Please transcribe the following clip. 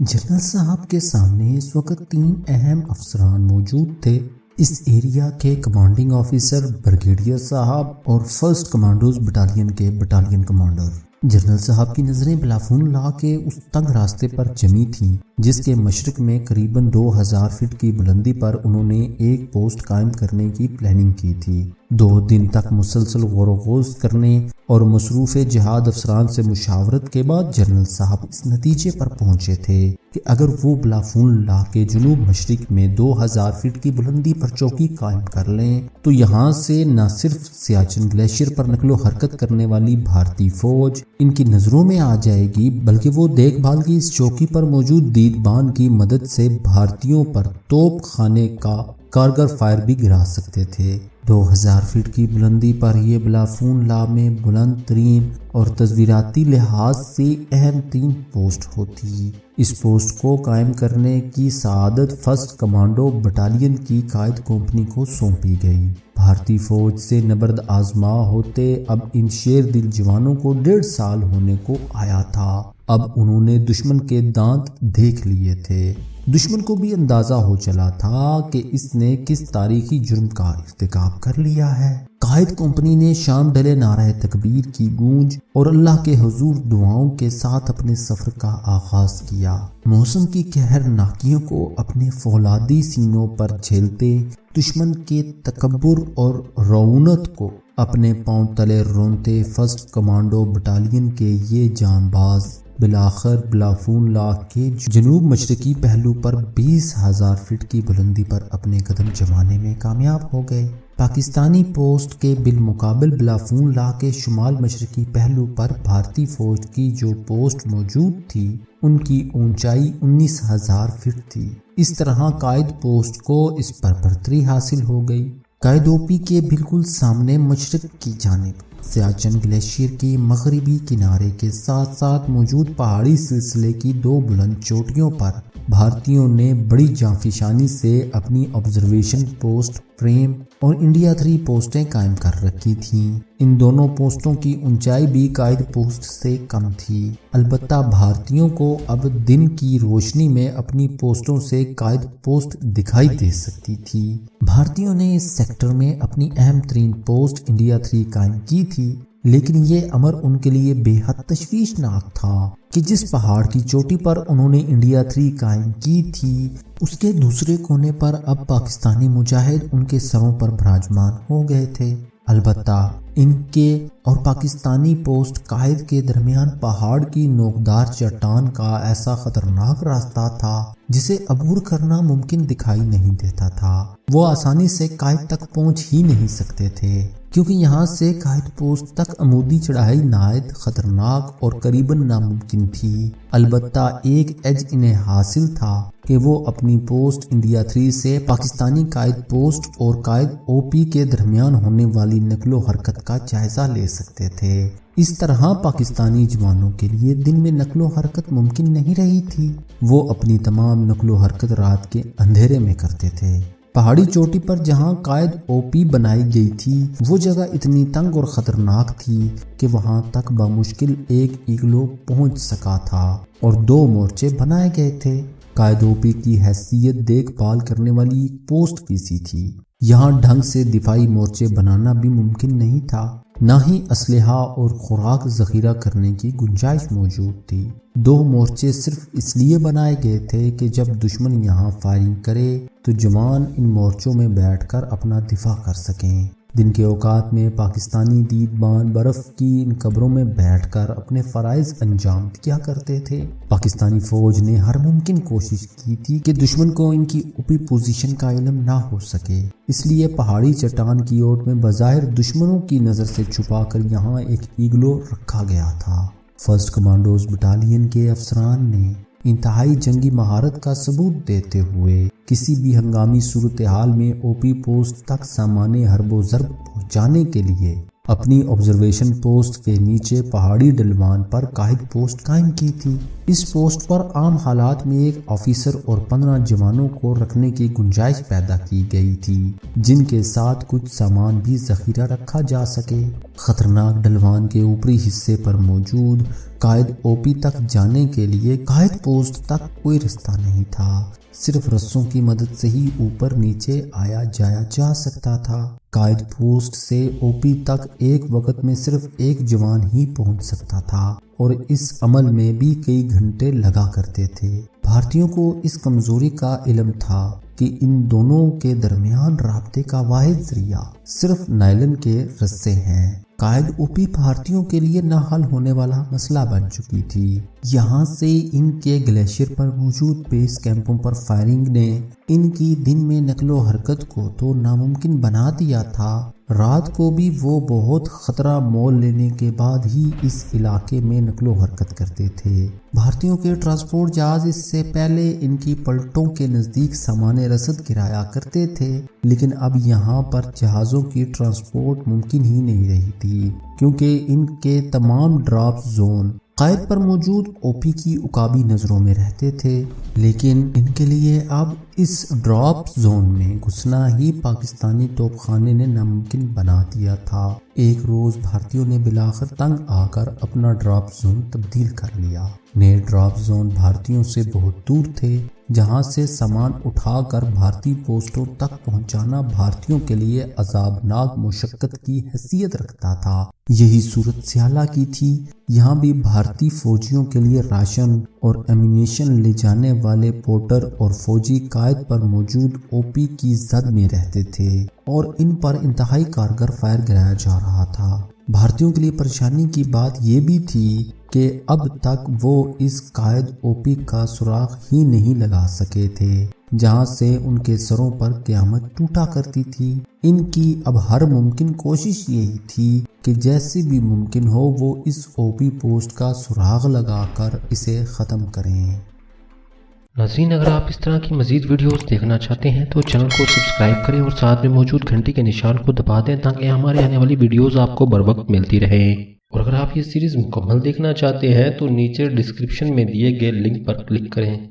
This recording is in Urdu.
جنرل صاحب کے سامنے اس وقت 3 اہم افسران موجود تھے۔ اس ایریا کے کمانڈنگ آفیسر بریگیڈیئر صاحب اور فرسٹ کمانڈوز بٹالین کے بٹالین کمانڈر۔ جنرل صاحب کی نظریں بلافون لا کے اس تنگ راستے پر جمی تھیں جس کے مشرق میں قریباً 2000 فٹ کی بلندی پر انہوں نے ایک پوسٹ قائم کرنے کی پلاننگ کی تھی۔ 2 دن تک مسلسل غور و خوض کرنے اور مصروف جہاد افسران سے مشاورت کے بعد جنرل صاحب اس نتیجے پر پہنچے تھے کہ اگر وہ بلافون لا کے جنوب مشرق میں 2000 فٹ کی بلندی پر چوکی قائم کر لیں تو یہاں سے نہ صرف سیاچن گلیشیئر پر نقل و حرکت کرنے والی بھارتی فوج ان کی نظروں میں آ جائے گی، بلکہ وہ دیکھ بھال کی اس چوکی پر موجود دیدبان کی مدد سے بھارتیوں پر توپ خانے کا کارگر فائر بھی گرا سکتے تھے۔ 2000 فٹ کی بلندی پر یہ بلافون لا میں بلند ترین اور تصویراتی لحاظ سے اہم ترین پوسٹ ہوتی۔ اس پوسٹ کو قائم کرنے کی سعادت فرسٹ کمانڈو بٹالین کی قائد کمپنی کو سونپی گئی۔ بھارتی فوج سے نبرد آزما ہوتے اب ان شیر دل جوانوں کو 1.5 سال ہونے کو آیا تھا۔ اب انہوں نے دشمن کے دانت دیکھ لیے تھے۔ دشمن کو بھی اندازہ ہو چلا تھا کہ اس نے کس تاریخی جرم کا ارتکاب کر لیا ہے۔ قائد کمپنی نے شام ڈھلے نعرہ تکبیر کی گونج اور اللہ کے حضور دعاؤں کے ساتھ اپنے سفر کا آغاز کیا۔ موسم کی قہر ناکیوں کو اپنے فولادی سینوں پر جھیلتے، دشمن کے تکبر اور رعونت کو اپنے پاؤں تلے رونتے فرسٹ کمانڈو بٹالین کے یہ جان باز بالآخر بلافون لا کے جنوب مشرقی پہلو پر 20,000 فٹ کی بلندی پر اپنے قدم جمانے میں کامیاب ہو گئے۔ پاکستانی پوسٹ کے بالمقابل بلافون لا کے شمال مشرقی پہلو پر بھارتی فوج کی جو پوسٹ موجود تھی ان کی اونچائی 19,000 فٹ تھی۔ اس طرح قائد پوسٹ کو اس پر برتری حاصل ہو گئی۔ قائد او پی کے بالکل سامنے مشرق کی جانب سیاچن گلیشیئر کے مغربی کنارے کے ساتھ ساتھ موجود پہاڑی سلسلے کی 2 بلند چوٹیوں پر بھارتیوں نے بڑی جانفشانی سے اپنی آبزرویشن پوسٹ فریم اور انڈیا 3 پوسٹیں قائم کر رکھی تھیں۔ ان دونوں پوسٹوں کی اونچائی بھی قائد پوسٹ سے کم تھی، البتہ بھارتیوں کو اب دن کی روشنی میں اپنی پوسٹوں سے قائد پوسٹ دکھائی دے سکتی تھی۔ بھارتیوں نے اس سیکٹر میں اپنی اہم ترین پوسٹ انڈیا 3 قائم کی تھی، لیکن یہ امر ان کے لیے بے حد تشویشناک تھا کہ جس پہاڑ کی چوٹی پر انہوں نے انڈیا 3 قائم کی تھی اس کے دوسرے کونے پر اب پاکستانی مجاہد ان کے سروں پر براجمان ہو گئے تھے۔ البتہ ان کے اور پاکستانی پوسٹ قائد کے درمیان پہاڑ کی نوکدار چٹان کا ایسا خطرناک راستہ تھا جسے عبور کرنا ممکن دکھائی نہیں دیتا تھا۔ وہ آسانی سے قائد تک پہنچ ہی نہیں سکتے تھے کیونکہ یہاں سے قائد پوسٹ تک عمودی چڑھائی نہایت خطرناک اور قریباً ناممکن تھی۔ البتہ ایک ایج انہیں حاصل تھا کہ وہ اپنی پوسٹ انڈیا 3 سے پاکستانی قائد پوسٹ اور قائد او پی کے درمیان ہونے والی نقل و حرکت کا جائزہ لے سکتے تھے۔ اس طرح پاکستانی جوانوں کے لیے دن میں نقل و حرکت ممکن نہیں رہی تھی۔ وہ اپنی تمام نقل و حرکت رات کے اندھیرے میں کرتے تھے۔ پہاڑی چوٹی پر جہاں قائد او پی بنائی گئی تھی وہ جگہ اتنی تنگ اور خطرناک تھی کہ وہاں تک بمشکل ایک ایگلو پہنچ سکا تھا اور 2 مورچے بنائے گئے تھے۔ قائد او پی کی حیثیت دیکھ بھال کرنے والی ایک پوسٹ بھی سی تھی۔ یہاں ڈھنگ سے دفاعی مورچے بنانا بھی ممکن نہیں تھا، نہ ہی اسلحہ اور خوراک ذخیرہ کرنے کی گنجائش موجود تھی۔ 2 مورچے صرف اس لیے بنائے گئے تھے کہ جب دشمن یہاں فائرنگ کرے تو جوان ان مورچوں میں بیٹھ کر اپنا دفاع کر سکیں۔ دن کے اوقات میں پاکستانی دیدبان برف کی ان قبروں میں بیٹھ کر اپنے فرائض انجام دیا کرتے تھے۔ پاکستانی فوج نے ہر ممکن کوشش کی تھی کہ دشمن کو ان کی اوپی پوزیشن کا علم نہ ہو سکے، اس لیے پہاڑی چٹان کی اوٹ میں بظاہر دشمنوں کی نظر سے چھپا کر یہاں ایک ایگلو رکھا گیا تھا۔ فرسٹ کمانڈوز بٹالین کے افسران نے انتہائی جنگی مہارت کا ثبوت دیتے ہوئے کسی بھی ہنگامی صورتحال میں او پی پوسٹ تک سامان حرب و ضرب پہنچانے کے لیے اپنی آبزرویشن پوسٹ کے نیچے پہاڑی ڈلوان پر قائد پوسٹ قائم کی تھی۔ اس پوسٹ پر عام حالات میں ایک آفیسر اور 15 جوانوں کو رکھنے کی گنجائش پیدا کی گئی تھی جن کے ساتھ کچھ سامان بھی ذخیرہ رکھا جا سکے۔ خطرناک ڈلوان کے اوپری حصے پر موجود قائد اوپی تک جانے کے لیے قائد پوسٹ تک کوئی رستہ نہیں تھا، صرف رسوں کی مدد سے ہی اوپر نیچے آیا جایا جا سکتا تھا۔ قائد پوسٹ سے اوپی تک ایک وقت میں صرف ایک جوان ہی پہنچ سکتا تھا اور اس عمل میں بھی کئی گھنٹے لگا کرتے تھے۔ بھارتیوں کو اس کمزوری کا علم تھا کہ ان دونوں کے درمیان رابطے کا واحد ذریعہ صرف نائلن کے رسے ہیں۔ قائد اوپی بھارتیوں کے لیے نہ حل ہونے والا مسئلہ بن چکی تھی۔ یہاں سے ان کے گلیشیئر پر موجود بیس کیمپوں پر فائرنگ نے ان کی دن میں نقل و حرکت کو تو ناممکن بنا دیا تھا، رات کو بھی وہ بہت خطرہ مول لینے کے بعد ہی اس علاقے میں نقل و حرکت کرتے تھے۔ بھارتیوں کے ٹرانسپورٹ جہاز اس سے پہلے ان کی پلٹوں کے نزدیک سامان رسد گرایا کرتے تھے، لیکن اب یہاں پر جہازوں کی ٹرانسپورٹ ممکن ہی نہیں رہی تھی، کیونکہ ان کے تمام ڈراپ زون قائد پر موجود اوپی کی عقابی نظروں میں رہتے تھے۔ لیکن ان کے لیے اب اس ڈراپ زون میں گھسنا ہی پاکستانی توپ خانے نے ناممکن بنا دیا تھا۔ ایک روز بھارتیوں نے بلاخر تنگ آ کر اپنا ڈراپ زون تبدیل کر لیا۔ نئے ڈراپ زون بھارتیوں سے بہت دور تھے، جہاں سے سامان اٹھا کر بھارتی پوسٹوں تک پہنچانا بھارتیوں کے لیے عذابناک مشقت کی حیثیت رکھتا تھا۔ یہی صورت سیالہ کی تھی، یہاں بھی بھارتی فوجیوں کے لیے راشن اور ایمونیشن لے جانے والے پورٹر اور فوجی قائد پر موجود اوپی کی زد میں رہتے تھے اور ان پر انتہائی کارگر فائر گرایا جا رہا تھا۔ بھارتیوں کے لیے پریشانی کی بات یہ بھی تھی کہ اب تک وہ اس قائد اوپی کا سراغ ہی نہیں لگا سکے تھے، جہاں سے ان کے سروں پر قیامت ٹوٹا کرتی تھی۔ ان کی اب ہر ممکن کوشش یہی تھی کہ جیسے بھی ممکن ہو وہ اس اوپی پوسٹ کا سراغ لگا کر اسے ختم کریں۔ ناظرین، اگر آپ اس طرح کی مزید ویڈیوز دیکھنا چاہتے ہیں تو چینل کو سبسکرائب کریں اور ساتھ میں موجود گھنٹی کے نشان کو دبا دیں تاکہ ہمارے آنے والی ویڈیوز آپ کو بر وقت ملتی رہیں۔ اور اگر آپ یہ سیریز مکمل دیکھنا چاہتے ہیں تو نیچے ڈسکرپشن میں دیے گئے لنک پر کلک کریں۔